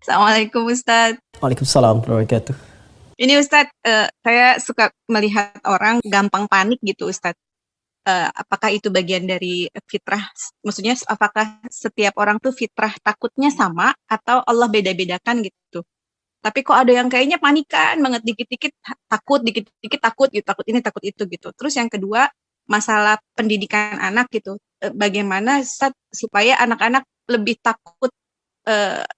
Assalamualaikum Ustadz. Waalaikumsalam warahmatullahi wabarakatuh. Ini Ustadz, saya suka melihat orang gampang panik gitu Ustadz. Apakah itu bagian dari fitrah? Maksudnya apakah setiap orang tuh fitrah takutnya sama atau Allah beda-bedakan gitu? Tapi kok ada yang kayaknya panikan banget, dikit-dikit takut, dikit-dikit takut gitu, takut ini, takut itu gitu. Terus yang kedua, masalah pendidikan anak gitu. Bagaimana Ustadz supaya anak-anak lebih takut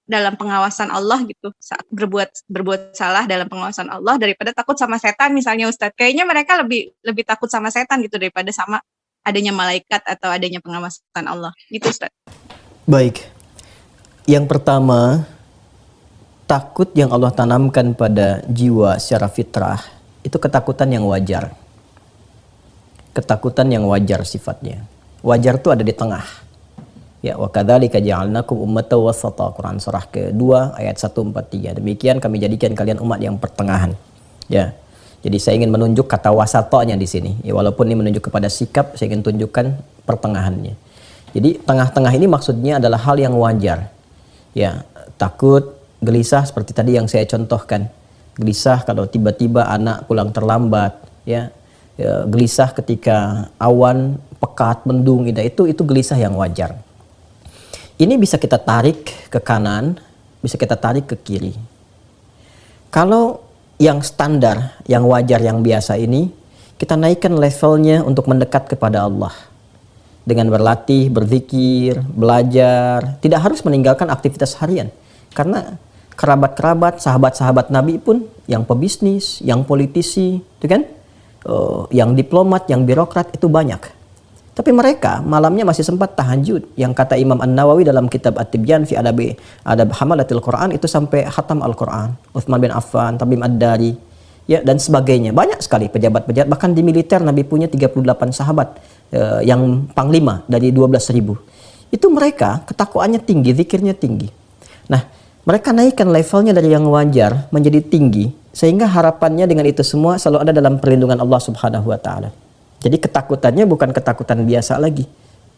dalam pengawasan Allah gitu, saat berbuat salah dalam pengawasan Allah daripada takut sama setan misalnya Ustadz. Kayaknya mereka lebih lebih takut sama setan gitu daripada sama adanya malaikat atau adanya pengawasan Allah. Gitu Ustadz. Baik. Yang pertama, takut yang Allah tanamkan pada jiwa secara fitrah itu ketakutan yang wajar. Ketakutan yang wajar sifatnya. Wajar itu ada di tengah. Ya, wa kadzalika ja'alnakum ummatan wasata, Quran surah ke-2 ayat 143. Demikian kami jadikan kalian umat yang pertengahan. Ya. Jadi saya ingin menunjuk kata wasatanya di sini. Ya, walaupun ini menunjuk kepada sikap, saya ingin tunjukkan pertengahannya. Jadi tengah-tengah ini maksudnya adalah hal yang wajar. Ya, takut, gelisah seperti tadi yang saya contohkan. Gelisah kalau tiba-tiba anak pulang terlambat, ya. Ya, gelisah ketika awan pekat mendung, itu gelisah yang wajar. Ini bisa kita tarik ke kanan, bisa kita tarik ke kiri. Kalau yang standar, yang wajar, yang biasa ini, kita naikkan levelnya untuk mendekat kepada Allah. Dengan berlatih, berzikir, belajar, tidak harus meninggalkan aktivitas harian. Karena kerabat-kerabat, sahabat-sahabat Nabi pun, yang pebisnis, yang politisi, itu kan? Yang diplomat, yang birokrat, itu banyak. Tapi mereka malamnya masih sempat tahajud. Yang kata Imam An-Nawawi dalam kitab At-Tibyan fi Adab Hamalatil Quran itu sampai khatam Al-Quran. Utsman bin Affan, Tamim Ad-Dari, ya, dan sebagainya. Banyak sekali pejabat-pejabat. Bahkan di militer Nabi punya 38 sahabat yang panglima dari 12.000. Itu mereka ketakwaannya tinggi, zikirnya tinggi. Nah, mereka naikkan levelnya dari yang wajar menjadi tinggi, sehingga harapannya dengan itu semua selalu ada dalam perlindungan Allah Subhanahu wa taala. Jadi ketakutannya bukan ketakutan biasa lagi,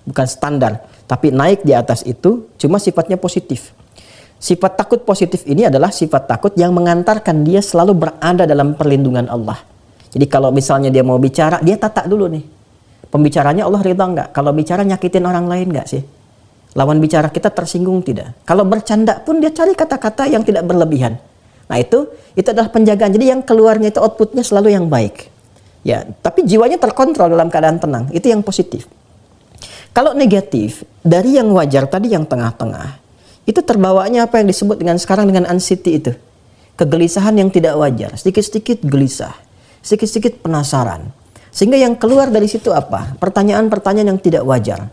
bukan standar, tapi naik di atas itu, cuma sifatnya positif. Sifat takut positif ini adalah sifat takut yang mengantarkan dia selalu berada dalam perlindungan Allah. Jadi kalau misalnya dia mau bicara, dia tata dulu nih. Pembicaranya Allah ridha nggak? Kalau bicara nyakitin orang lain nggak sih? Lawan bicara kita tersinggung tidak? Kalau bercanda pun dia cari kata-kata yang tidak berlebihan. Nah itu adalah penjagaan. Jadi yang keluarnya itu outputnya selalu yang baik. Ya, tapi jiwanya terkontrol dalam keadaan tenang. Itu yang positif. Kalau negatif, dari yang wajar tadi yang tengah-tengah, itu terbawanya apa yang disebut dengan sekarang dengan anxiety itu. Kegelisahan yang tidak wajar. Sedikit-sedikit gelisah. Sedikit-sedikit penasaran. Sehingga yang keluar dari situ apa? Pertanyaan-pertanyaan yang tidak wajar.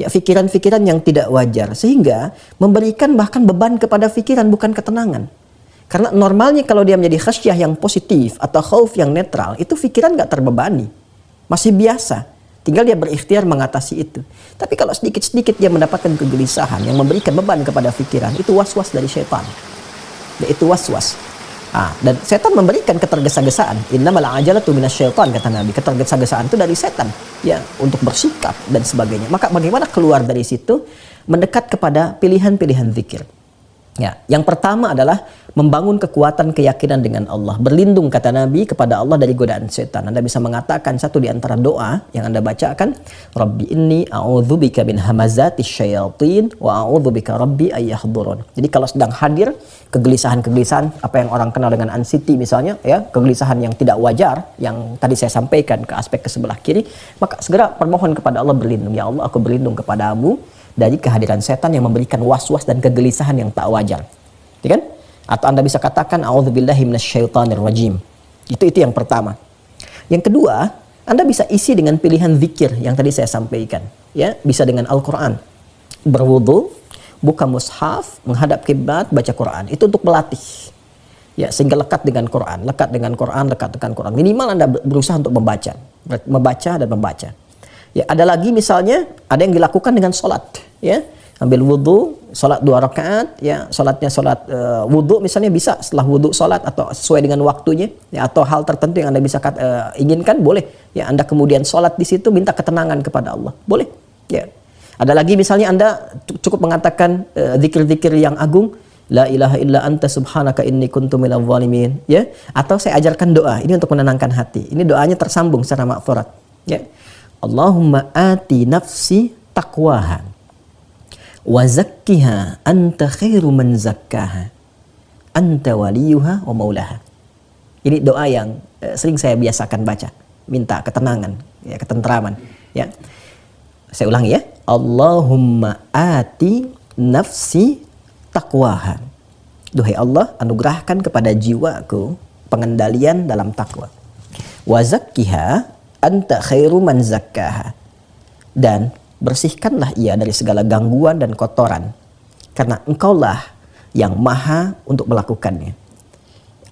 Ya, pikiran-pikiran yang tidak wajar. Sehingga memberikan bahkan beban kepada pikiran, bukan ketenangan. Karena normalnya kalau dia menjadi khasyah yang positif atau khauf yang netral, itu pikiran gak terbebani. Masih biasa. Tinggal dia berikhtiar mengatasi itu. Tapi kalau sedikit-sedikit dia mendapatkan kegelisahan yang memberikan beban kepada pikiran, itu was-was dari syaitan. Itu was-was. Dan setan memberikan ketergesa-gesaan. Innamal ajalatu minasyaitan, kata Nabi. Ketergesa-gesaan itu dari setan. Ya, untuk bersikap dan sebagainya. Maka bagaimana keluar dari situ? Mendekat kepada pilihan-pilihan zikir. Ya, yang pertama adalah membangun kekuatan keyakinan dengan Allah. Berlindung, kata Nabi, kepada Allah dari godaan setan. Anda bisa mengatakan satu di antara doa yang Anda bacakan, Rabbi inni a'udzubika min hamazatis syayatin wa a'udzubika rabbi ayyahdurun. Jadi kalau sedang hadir kegelisahan-kegelisahan, apa yang orang kenal dengan anxiety misalnya, ya, kegelisahan yang tidak wajar, yang tadi saya sampaikan ke aspek ke sebelah kiri, maka segera permohon kepada Allah berlindung. Ya Allah, aku berlindung kepadamu dari kehadiran setan yang memberikan was-was dan kegelisahan yang tak wajar. Ya kan? Atau Anda bisa katakan a'udzubillahi minasyaitonir rajim. Itu yang pertama. Yang kedua, Anda bisa isi dengan pilihan zikir yang tadi saya sampaikan. Ya, bisa dengan Al-Qur'an. Berwudu, buka mushaf, menghadap kiblat, baca Quran. Itu untuk melatih. Ya, sehingga lekat dengan Quran, lekat dengan Quran, lekat dengan Quran. Minimal Anda berusaha untuk membaca dan membaca. Ya, ada lagi misalnya ada yang dilakukan dengan sholat, ya, ambil wudhu, sholat 2 rakaat, ya, sholatnya sholat wudhu misalnya bisa setelah wudhu sholat atau sesuai dengan waktunya, ya, atau hal tertentu yang Anda bisa inginkan boleh, ya, Anda kemudian sholat di situ minta ketenangan kepada Allah, boleh, ya. Ada lagi misalnya Anda cukup mengatakan zikir-zikir yang agung, La ilaha illa anta subhanaka inni kuntu minadh dhalimin, ya. Atau saya ajarkan doa ini untuk menenangkan hati. Ini doanya tersambung secara maghfurat, ya. Allahumma ati nafsi taqwaha wa zakkiha anta khairu man zakkaha anta waliyuha wa maulaha. Ini doa yang sering saya biasakan baca, minta ketenangan, ya, ketenteraman, ya. Saya ulangi, ya. Allahumma ati nafsi taqwaha. Duhai Allah, anugerahkan kepada jiwaku pengendalian dalam takwa. Wa zakkiha anta khairu man zakkaha. Dan bersihkanlah ia dari segala gangguan dan kotoran, karena engkaulah yang maha untuk melakukannya.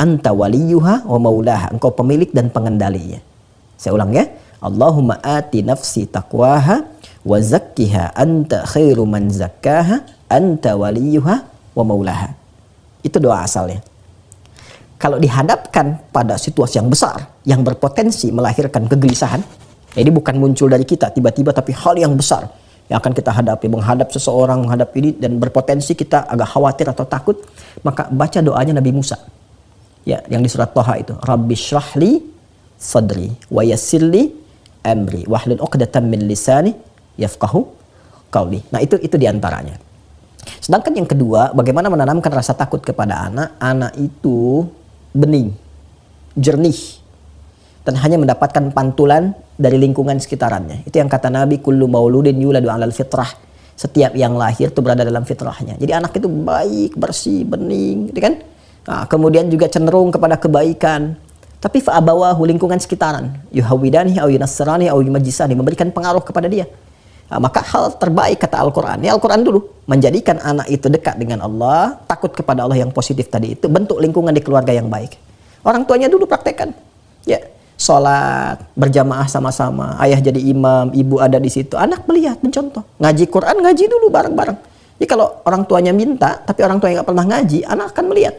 Anta waliyuha wa maulaha. Engkau pemilik dan pengendalinya. Saya ulang, ya. Allahumma ati nafsi taqwaha wa zakkiha anta khairu man zakkaha anta waliyuha wa maulaha. Itu doa asalnya. Kalau dihadapkan pada situasi yang besar yang berpotensi melahirkan kegelisahan, ini bukan muncul dari kita tiba-tiba, tapi hal yang besar yang akan kita hadapi, menghadap seseorang, menghadap ini, dan berpotensi kita agak khawatir atau takut, maka baca doanya Nabi Musa, ya, yang di surat Thaha itu, Rabbi shrahli sadri wa yassirli amri wahlul 'uqdatam min lisani yafqahu qawli. Nah, itu diantaranya. Sedangkan yang kedua, bagaimana menanamkan rasa takut kepada anak. Anak itu bening, jernih, dan hanya mendapatkan pantulan dari lingkungan sekitarannya. Itu yang kata Nabi, kullu mauludin yuladu 'alal fitrah. Setiap yang lahir itu berada dalam fitrahnya. Jadi anak itu baik, bersih, bening, gitu kan? Nah, kemudian juga cenderung kepada kebaikan. Tapi fa'abawahu, lingkungan sekitaran, yuhawidani au yunassirani au yumajjisani, memberikan pengaruh kepada dia. Nah, maka hal terbaik kata Al-Quran, ya Al-Quran dulu, menjadikan anak itu dekat dengan Allah, takut kepada Allah yang positif tadi itu, bentuk lingkungan di keluarga yang baik. Orang tuanya dulu praktekkan, ya, sholat berjamaah sama-sama, ayah jadi imam, ibu ada di situ, anak melihat, mencontoh, ngaji Quran, ngaji dulu bareng-bareng. Jadi kalau orang tuanya minta, tapi orang tuanya nggak pernah ngaji, anak akan melihat.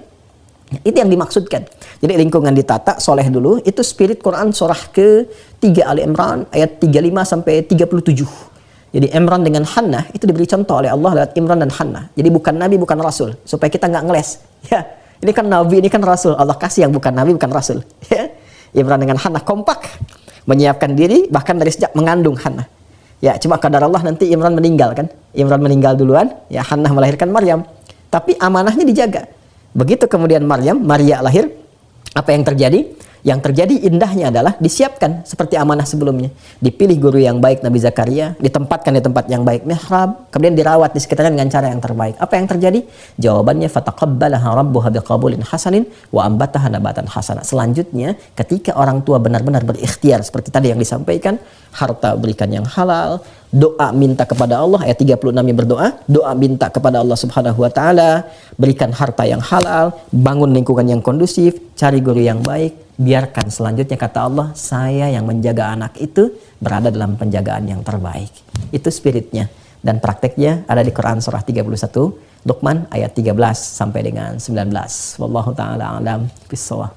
Itu yang dimaksudkan. Jadi lingkungan ditata, soleh dulu, itu spirit Quran surah ke-3 Ali Imran ayat 35 sampai 37. Jadi Imran dengan Hannah itu diberi contoh oleh Allah lewat Imran dan Hannah. Jadi bukan Nabi, bukan Rasul, supaya kita nggak ngeles. Ya, ini kan Nabi, ini kan Rasul. Allah kasih yang bukan Nabi, bukan Rasul. Ya. Imran dengan Hannah kompak menyiapkan diri, bahkan dari sejak mengandung Hannah. Ya, cuma kadar Allah nanti Imran meninggal kan. Imran meninggal duluan, ya Hannah melahirkan Maryam. Tapi amanahnya dijaga. Begitu kemudian Maria lahir, apa yang terjadi? Yang terjadi indahnya adalah disiapkan seperti amanah sebelumnya. Dipilih guru yang baik Nabi Zakaria, ditempatkan di tempat yang baik mihrab, kemudian dirawat di sekitarnya dengan cara yang terbaik. Apa yang terjadi? Jawabannya fataqabbalaha rabbuha biqabulin hasanin wa ambataha nabatan hasana. Selanjutnya, ketika orang tua benar-benar berikhtiar seperti tadi yang disampaikan, harta berikan yang halal, doa minta kepada Allah, ayat 36 yang berdoa, doa minta kepada Allah Subhanahu wa taala, berikan harta yang halal, bangun lingkungan yang kondusif, cari guru yang baik. Biarkan selanjutnya kata Allah, saya yang menjaga anak itu berada dalam penjagaan yang terbaik. Itu spiritnya. Dan prakteknya ada di Quran surah 31, Luqman ayat 13 sampai dengan 19. Wallahu ta'ala a'lam bishawab.